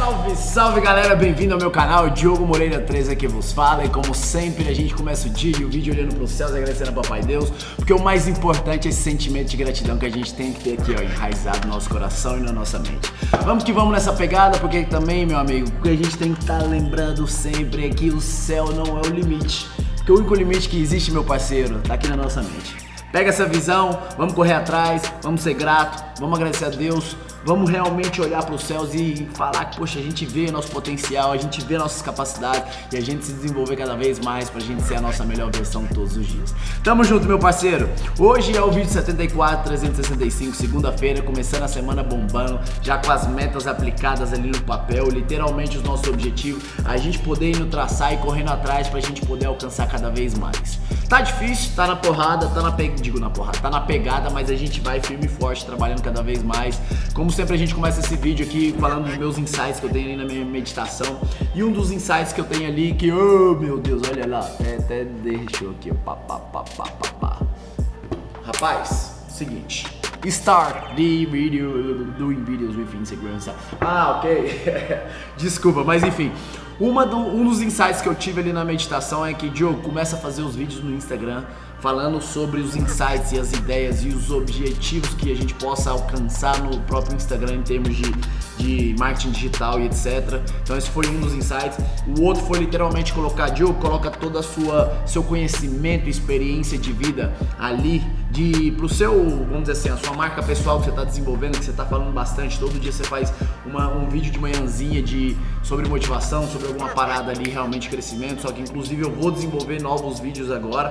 Salve, salve galera, bem-vindo ao meu canal, Diogo Moreira 3 aqui vos fala. E como sempre a gente começa o dia e o vídeo olhando para os céus, agradecendo a Papai Deus, porque o mais importante é esse sentimento de gratidão que a gente tem que ter aqui, ó, enraizado no nosso coração e na nossa mente. Vamos que vamos nessa pegada, porque também, meu amigo, porque a gente tem que estar lembrando sempre que o céu não é o limite, porque o único limite que existe, meu parceiro, tá aqui na nossa mente. Pega essa visão, vamos correr atrás, vamos ser grato, vamos agradecer a Deus, vamos realmente olhar para os céus e falar que, poxa, a gente vê nosso potencial, a gente vê nossas capacidades e a gente se desenvolver cada vez mais pra gente ser a nossa melhor versão todos os dias. Tamo junto, meu parceiro. Hoje é o vídeo 74, 365, segunda-feira, começando a semana bombando, já com as metas aplicadas ali no papel, literalmente os nossos objetivos, a gente poder ir no traçar e correndo atrás pra gente poder alcançar cada vez mais. Tá difícil, tá na porrada, tá na pegada, mas a gente vai firme e forte, trabalhando cada vez mais. Como sempre a gente começa esse vídeo aqui falando dos meus insights que eu tenho ali na minha meditação. E um dos insights que eu tenho ali que, oh meu Deus, olha lá, até deixou aqui, Rapaz, seguinte, start the video, doing videos with Instagram. Ok, desculpa, mas enfim. Um dos insights que eu tive ali na meditação é que, Diogo, começa a fazer os vídeos no Instagram falando sobre os insights e as ideias e os objetivos que a gente possa alcançar no próprio Instagram em termos de marketing digital e etc. Então esse foi um dos insights. O outro foi literalmente colocar, Diogo, coloca todo seu conhecimento e experiência de vida ali pro seu, vamos dizer assim, a sua marca pessoal que você está desenvolvendo, que você está falando bastante. Todo dia você faz um vídeo de manhãzinha sobre motivação, sobre alguma parada ali, realmente crescimento. Só que inclusive eu vou desenvolver novos vídeos agora.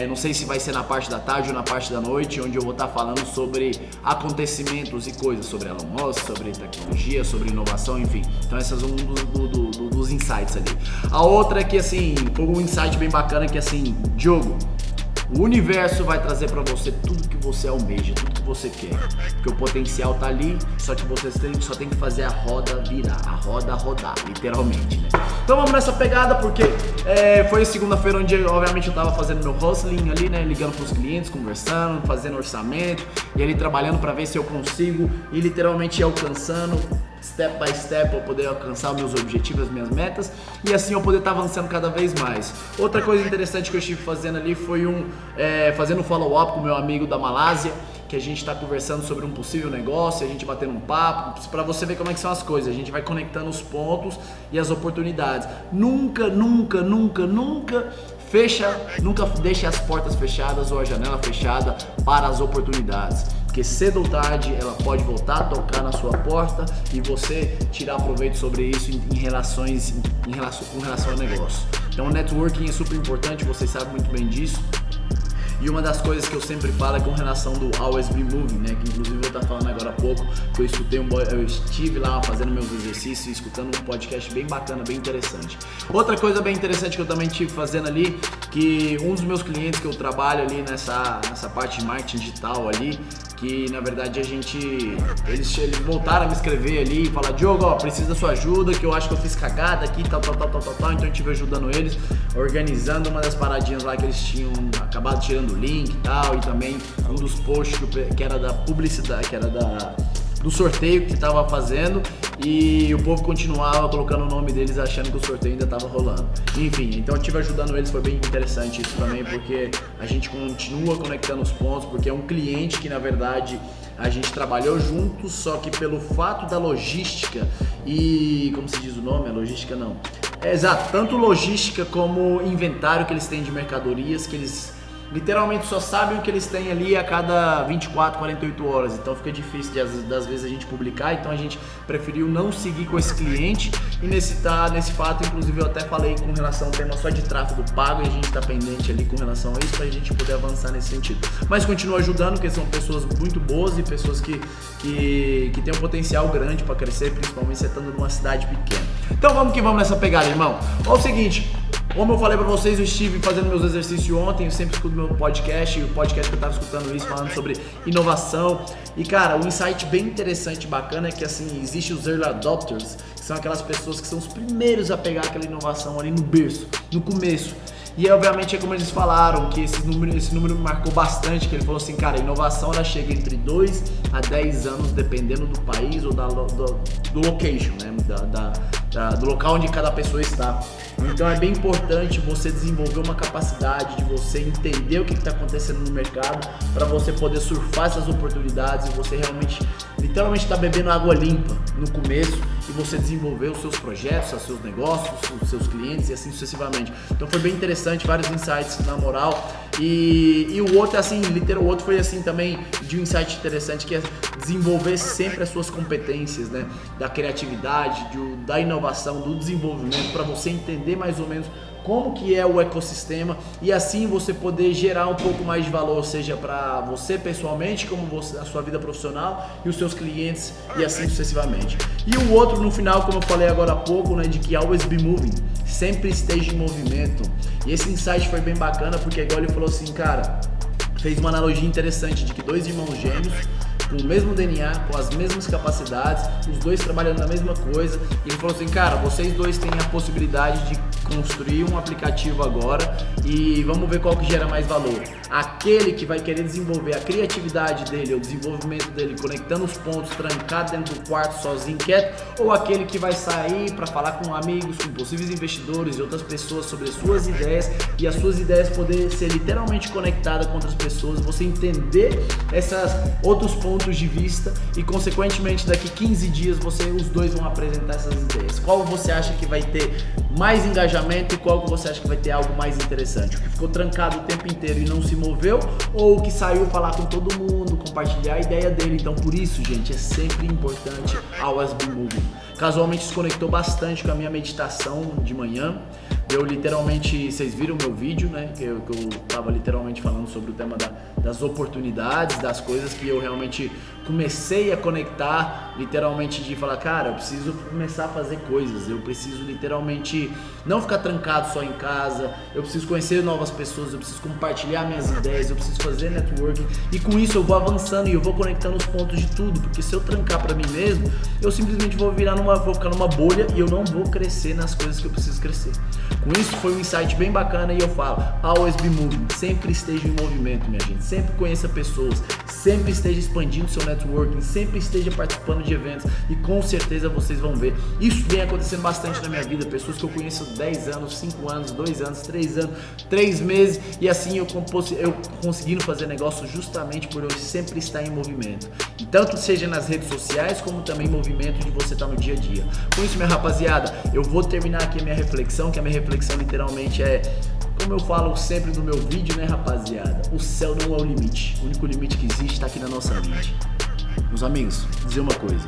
Não sei se vai ser na parte da tarde ou na parte da noite, onde eu vou estar falando sobre acontecimentos e coisas, sobre Elon Musk, sobre tecnologia, sobre inovação, enfim. Então esses são um dos insights ali. A outra é que, assim, foi um insight bem bacana que, assim, Diogo, o universo vai trazer pra você tudo que você almeja, tudo que você quer. Porque o potencial tá ali, só que você só tem que fazer a roda virar, a roda rodar, literalmente, né? Então vamos nessa pegada, porque foi segunda-feira onde, obviamente, eu tava fazendo meu hustling ali, né? Ligando pros clientes, conversando, fazendo orçamento e ali trabalhando pra ver se eu consigo e literalmente ir alcançando step by step para poder alcançar os meus objetivos, as minhas metas e assim eu poder estar avançando cada vez mais. Outra coisa interessante que eu estive fazendo ali foi fazendo um follow-up com o meu amigo da Malásia, que a gente está conversando sobre um possível negócio, a gente batendo um papo, para você ver como é que são as coisas. A gente vai conectando os pontos e as oportunidades. Nunca deixe as portas fechadas ou a janela fechada para as oportunidades, porque cedo ou tarde ela pode voltar a tocar na sua porta e você tirar proveito sobre isso com relação ao negócio. Então o networking é super importante, vocês sabem muito bem disso. E uma das coisas que eu sempre falo é com relação do Always Be Moving, né? Que inclusive eu estava falando agora há pouco, que eu estive lá fazendo meus exercícios, escutando um podcast bem bacana, bem interessante. Outra coisa bem interessante que eu também estive fazendo ali, que um dos meus clientes que eu trabalho ali nessa parte de marketing digital ali, que na verdade eles voltaram a me escrever ali e falar, Diogo, ó, preciso da sua ajuda, que eu acho que eu fiz cagada aqui, tal, então eu estive ajudando eles, organizando uma das paradinhas lá que eles tinham acabado tirando o link e tal, e também um dos posts que era da publicidade, que era do sorteio que estava fazendo, e o povo continuava colocando o nome deles achando que o sorteio ainda estava rolando. Enfim, então eu estive ajudando eles, foi bem interessante isso também, porque a gente continua conectando os pontos, porque é um cliente que na verdade a gente trabalhou juntos, só que pelo fato da logística e, como se diz o nome? A logística não. Exato, tanto logística como inventário que eles têm de mercadorias, que eles literalmente só sabem o que eles têm ali a cada 24, 48 horas, então fica difícil das vezes a gente publicar, então a gente preferiu não seguir com esse cliente e nesse fato, inclusive eu até falei com relação ao tema só de tráfego pago e a gente tá pendente ali com relação a isso pra gente poder avançar nesse sentido. Mas continua ajudando, porque são pessoas muito boas e pessoas que têm um potencial grande para crescer, principalmente você estando numa cidade pequena. Então vamos que vamos nessa pegada, irmão. Olha o seguinte, como eu falei pra vocês, eu estive fazendo meus exercícios ontem, eu sempre escuto meu podcast, e o podcast que eu tava escutando isso, falando sobre inovação. E cara, um insight bem interessante e bacana é que assim, existe os early adopters, que são aquelas pessoas que são os primeiros a pegar aquela inovação ali no berço, no começo. E obviamente é como eles falaram, que esse número me marcou bastante, que ele falou assim, cara, a inovação ela chega entre 2 a 10 anos, dependendo do país ou do location, né? Do local onde cada pessoa está. Então é bem importante você desenvolver uma capacidade de você entender o que está acontecendo no mercado para você poder surfar essas oportunidades e você realmente, literalmente está bebendo água limpa no começo e você desenvolver os seus projetos, os seus negócios, os seus clientes e assim sucessivamente. Então foi bem interessante, vários insights na moral. E o outro assim, o outro foi assim também de um insight interessante, que é desenvolver sempre as suas competências, né? Da criatividade, da inovação, do desenvolvimento, para você entender mais ou menos como que é o ecossistema e assim você poder gerar um pouco mais de valor, seja para você pessoalmente, como você, a sua vida profissional e os seus clientes e assim sucessivamente. E o outro no final, como eu falei agora há pouco, né, de que always be moving, sempre esteja em movimento. E esse insight foi bem bacana porque igual ele falou assim, cara, fez uma analogia interessante de que 2 irmãos gêmeos com o mesmo DNA, com as mesmas capacidades, os dois trabalhando na mesma coisa. E ele falou assim, cara, vocês dois têm a possibilidade de construir um aplicativo agora e vamos ver qual que gera mais valor. Aquele que vai querer desenvolver a criatividade dele, o desenvolvimento dele, conectando os pontos, trancado dentro do quarto sozinho, quieto, ou aquele que vai sair para falar com amigos, com possíveis investidores e outras pessoas sobre as suas ideias e as suas ideias poder ser literalmente conectadas com outras pessoas, você entender esses outros pontos de vista e consequentemente daqui 15 dias os dois vão apresentar essas ideias. Qual você acha que vai ter mais engajamento e qual você acha que vai ter algo mais interessante? O que ficou trancado o tempo inteiro e não se moveu ou o que saiu falar com todo mundo, compartilhar a ideia dele? Então por isso, gente, é sempre importante always be moving. Casualmente se conectou bastante com a minha meditação de manhã. Eu literalmente, vocês viram o meu vídeo, né? Que eu tava literalmente falando sobre o tema das oportunidades, das coisas que eu realmente comecei a conectar, literalmente de falar, cara, eu preciso começar a fazer coisas, eu preciso literalmente não ficar trancado só em casa, eu preciso conhecer novas pessoas, eu preciso compartilhar minhas ideias, eu preciso fazer networking e com isso eu vou avançando e eu vou conectando os pontos de tudo, porque se eu trancar pra mim mesmo, eu simplesmente vou ficar numa bolha e eu não vou crescer nas coisas que eu preciso crescer. Com isso foi um insight bem bacana e eu falo, always be moving, sempre esteja em movimento, minha gente, sempre conheça pessoas, sempre esteja expandindo seu networking, sempre esteja participando de eventos e com certeza vocês vão ver. Isso vem acontecendo bastante na minha vida, pessoas que eu conheço há 10 anos, 5 anos, 2 anos, 3 anos, 3 meses e assim eu conseguindo fazer negócio justamente por eu sempre estar em movimento. E tanto seja nas redes sociais como também movimento de você estar no dia a dia. Com isso, minha rapaziada, eu vou terminar aqui a minha reflexão, que a minha reflexão literalmente é, como eu falo sempre no meu vídeo, né, rapaziada, o céu não é o limite, o único limite que existe está aqui na nossa mente. Meus amigos, dizer uma coisa,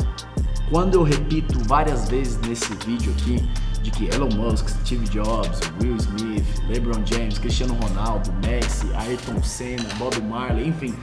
quando eu repito várias vezes nesse vídeo aqui, de que Elon Musk, Steve Jobs, Will Smith, LeBron James, Cristiano Ronaldo, Messi, Ayrton Senna, Bob Marley, enfim,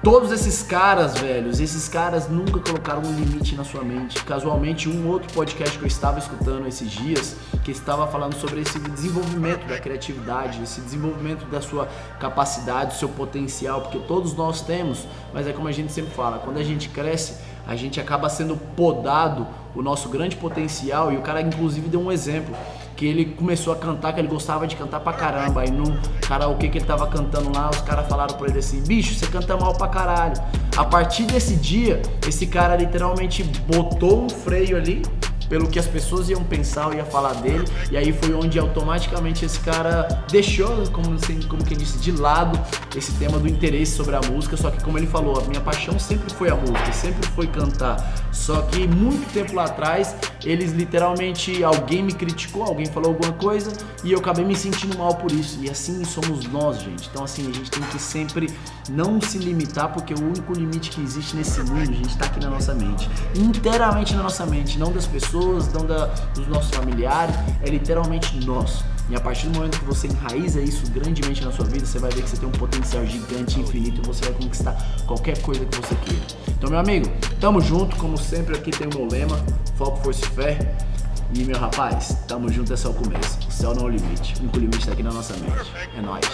todos esses caras, velhos, esses caras nunca colocaram um limite na sua mente. Casualmente, um outro podcast que eu estava escutando esses dias, que estava falando sobre esse desenvolvimento da criatividade, esse desenvolvimento da sua capacidade, do seu potencial, porque todos nós temos, mas é como a gente sempre fala, quando a gente cresce, a gente acaba sendo podado o nosso grande potencial, e o cara inclusive deu um exemplo, que ele começou a cantar, que ele gostava de cantar pra caramba, aí no karaokê que ele tava cantando lá, os caras falaram pra ele assim, bicho, você canta mal pra caralho. A partir desse dia, esse cara literalmente botou um freio ali, pelo que as pessoas iam pensar ou iam falar dele, e aí foi onde automaticamente esse cara deixou, como quem disse, de lado esse tema do interesse sobre a música, só que como ele falou, a minha paixão sempre foi a música, sempre foi cantar, só que muito tempo lá atrás, eles literalmente, alguém me criticou, alguém falou alguma coisa, e eu acabei me sentindo mal por isso, e assim somos nós, gente, então assim, a gente tem que sempre não se limitar, porque o único limite que existe nesse mundo, gente, tá aqui na nossa mente, inteiramente na nossa mente, não das pessoas, não dos nossos familiares, é literalmente nós. E a partir do momento que você enraiza isso grandemente na sua vida, você vai ver que você tem um potencial gigante, infinito, e você vai conquistar qualquer coisa que você queira. Então, meu amigo, tamo junto, como sempre aqui tem o meu lema, foco, força e fé. E, meu rapaz, tamo junto, é só o começo. O céu não é o limite, o único limite tá aqui na nossa mente. É nóis.